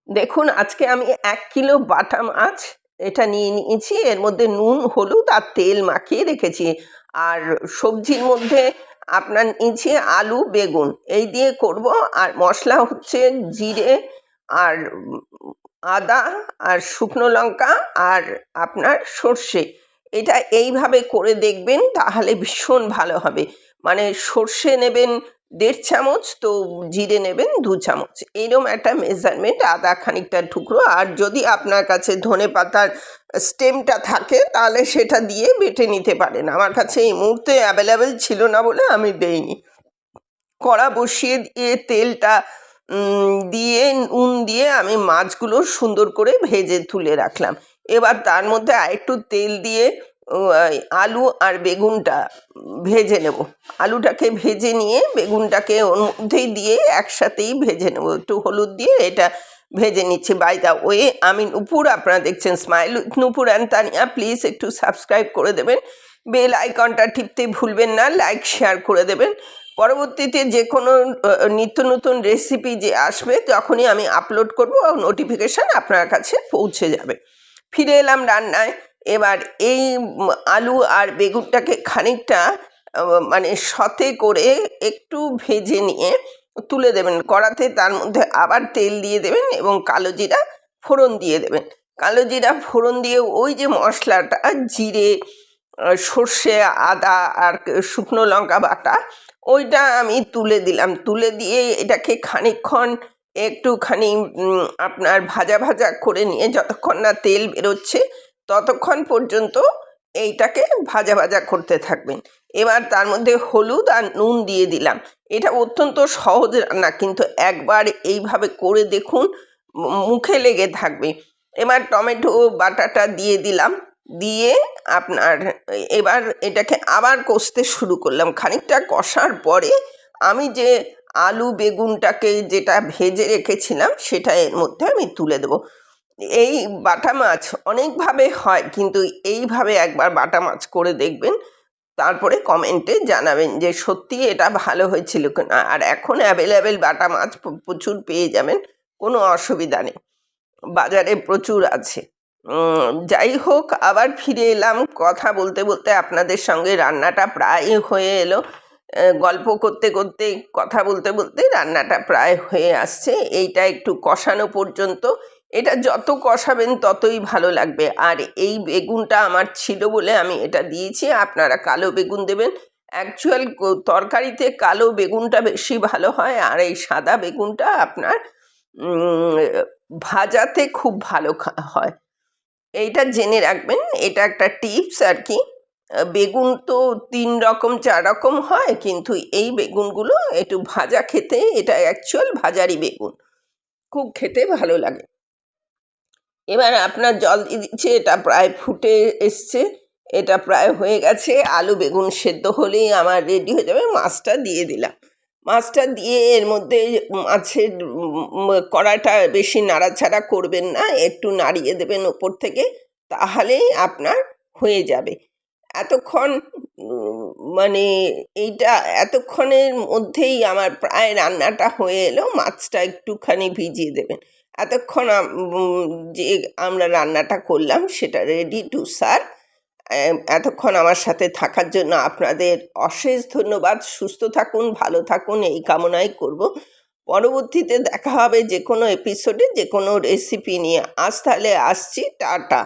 দেখুন, আজকে আমি ১ কিলো বাটা মাছ এটা নিয়ে নিয়েছি। এর মধ্যে নুন, হলুদ আর তেল মাখিয়ে রেখেছি। আর সবজির মধ্যে আপনার নিয়েছি আলু, বেগুন এই দিয়ে করব। আর মশলা হচ্ছে জিরে আর আদা আর শুকনো লঙ্কা আর আপনার সর্ষে। এটা এইভাবে করে দেখবেন, তাহলে ভীষণ ভালো হবে। মানে সর্ষে নেবেন ১.৫ চামচ, তো জিরে নেবেন ২ চামচ। এইরকম একটা মেজারমেন্ট, আদা খানিকটা টুকরো। আর যদি আপনার কাছে ধনেপাতার স্টেমটা থাকে তাহলে সেটা দিয়ে বেটে নিতে পারেন। আমার কাছে এই মুহূর্তে অ্যাভেলেবেল ছিল না বলে আমি দেইনি। কড়া বসিয়ে দিয়ে তেলটা দিয়ে নুন দিয়ে আমি মাছগুলো সুন্দর করে ভেজে তুলে রাখলাম। এবার তার মধ্যে আরেকটু তেল দিয়ে আলু আর বেগুনটা ভেজে নেব। আলুটাকে ভেজে নিয়ে বেগুনটাকে ওর মধ্যেই দিয়ে একসাথেই ভেজে নেব। একটু হলুদ দিয়ে এটা ভেজে নিচ্ছি। বাই দা ওয়ে, আমি নূপুর, আপনারা দেখছেন smile with Nupur and Tania. Please একটু সাবস্ক্রাইব করে দেবেন, বেল আইকনটা টিপতে ভুলবেন না, লাইক শেয়ার করে দেবেন। পরবর্তীতে যে কোনো নিত্য নতুন রেসিপি যে আসবে যখনই আমি আপলোড করব, নোটিফিকেশান আপনার কাছে পৌঁছে যাবে। ফিরে এলাম রান্নায়। এবার এই আলু আর বেগুনটাকে খানিকটা মানে সতে করে একটু ভেজে নিয়ে তুলে দেবেন কড়াতে। তার মধ্যে আবার তেল দিয়ে দেবেন এবং কালো জিরা ফোড়ন দিয়ে দেবেন। কালো জিরা ফোড়ন দিয়ে ওই যে মশলাটা, জিরে, সর্ষে, আদা আর শুকনো লঙ্কা বাটা, ওইটা আমি তুলে দিলাম। তুলে দিয়ে এটাকে খানিকক্ষণ একটুখানি আপনার ভাজা ভাজা করে নিয়ে, যতক্ষণ না তেল বেরোচ্ছে ততক্ষণ পর্যন্ত এইটাকে ভাজা ভাজা করতে থাকবেন। এবার তার মধ্যে হলুদ আর নুন দিয়ে দিলাম। এটা অত্যন্ত সহজ রান্না, কিন্তু একবার এইভাবে করে দেখুন, মুখে লেগে থাকবে। এবার টমেটো বাটাটা দিয়ে দিলাম। দিয়ে আপনার এবার এটাকে আবার কষতে শুরু করলাম। খানিকটা কষার পরে আমি যে আলু বেগুনটাকে যেটা ভেজে রেখেছিলাম সেটা এর মধ্যে আমি তুলে দেবো। এই বাটা মাছ অনেকভাবে হয়, কিন্তু এইভাবে একবার বাটা মাছ করে দেখবেন, তারপরে কমেন্টে জানাবেন যে সত্যি এটা ভালো হয়েছিল কিনা। আর এখন অ্যাভেলেবেল বাটা মাছ প্রচুর পেয়ে যাবেন, কোনো অসুবিধা নেই, বাজারে প্রচুর আছে। যাই হোক, আবার ফিরে এলাম। কথা বলতে বলতে আপনাদের সঙ্গে রান্নাটা প্রায় হয়ে এলো। গল্প করতে করতে, কথা বলতে বলতে রান্নাটা প্রায় হয়ে আসছে। এইটা একটু কষানো পর্যন্ত, এটা যত কষাবেন ততই ভালো লাগবে। আর এই বেগুনটা আমার ছিল বলে আমি এটা দিয়েছি, আপনারা কালো বেগুন দেবেন। অ্যাকচুয়াল তরকারিতে কালো বেগুনটা বেশি ভালো হয়, আর এই সাদা বেগুনটা আপনার ভাজাতে খুব ভালো হয়। এইটা জেনে রাখবেন, এটা একটা টিপস আর কি। বেগুন তো ৩ রকম ৪ রকম হয়, কিন্তু এই বেগুনগুলো একটু ভাজা খেতে, এটা অ্যাকচুয়াল ভাজারই বেগুন, খুব খেতে ভালো লাগে। এবার আপনার জল দিয়ে দিচ্ছে, এটা প্রায় ফুটে এসছে, এটা প্রায় হয়ে গেছে। আলু বেগুন সেদ্ধ হলেই আমার রেডি হয়ে যাবে। মাছটা দিয়ে দিলাম। মাছটা দিয়ে এর মধ্যে মাছের কড়াইটা বেশি নাড়াচাড়া করবেন না, একটু নাড়িয়ে দেবেন ওপর থেকে, তাহলেই আপনার হয়ে যাবে। এতক্ষণ মানে এইটা এতক্ষণের মধ্যেই আমার প্রায় রান্নাটা হয়ে এলো। মাছটা একটুখানি ভিজিয়ে দেবেন। এতক্ষণ যে আমরা রান্নাটা করলাম সেটা রেডি টু সার্ভ। এতক্ষণ আমার সাথে থাকার জন্য আপনাদের অশেষ ধন্যবাদ। সুস্থ থাকুন, ভালো থাকুন, এই কামনাই করব। পরবর্তীতে দেখা হবে যে কোনো এপিসোডে, যে কোনো রেসিপি নিয়ে। আজ তাহলে আসছি, টাটা।